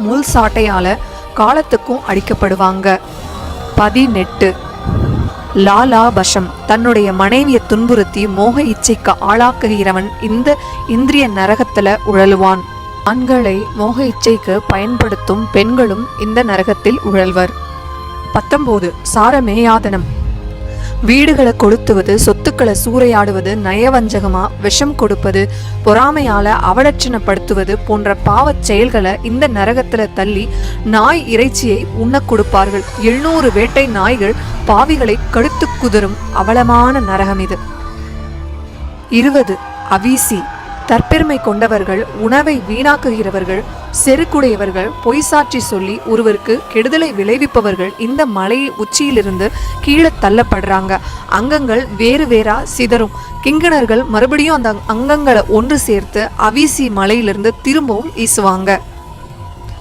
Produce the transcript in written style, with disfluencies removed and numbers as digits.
முள் சாட்டையால காலத்துக்கும் அடிக்கப்படுவாங்க. 18 லாலா பஷம் தன்னுடைய மனைவியை துன்புறுத்தி மோக இச்சைக்கு ஆளாக்குகிறவன் இந்த இந்திரிய நரகத்துல உழலுவான். ஆண்களை மோக இச்சைக்கு பயன்படுத்தும் பெண்களும் இந்த நரகத்தில் உழல்வர். 19 சாரமேயாதனம் வீடுகளை கொளுத்துவது, சொத்துக்களை சூறையாடுவது, நயவஞ்சகமா விஷம் கொடுப்பது, பொறாமையால அவலட்சணப்படுத்துவது போன்ற பாவச் செயல்களை இந்த நரகத்துல தள்ளி நாய் இறைச்சியை உண்ண கொடுப்பார்கள். 700 வேட்டை நாய்கள் பாவிகளை கடுத்து குதறும் அவலமான நரகம் இது. 20 அவீசி தற்பெருமை கொண்டவர்கள், உணவை வீணாக்குகிறவர்கள், செருக்குடையவர்கள், பொய் சாட்சி சொல்லி ஒருவருக்கு கெடுதலை விளைவிப்பவர்கள் இந்த மலை உச்சியிலிருந்து கீழே தள்ளப்படுறாங்க. அங்கங்கள் வேறு வேறா சிதறும். கிங்கணர்கள் மறுபடியும் அந்த அங்கங்களை ஒன்று சேர்த்து அவீசி மலையிலிருந்து திரும்பவும் வீசுவாங்க.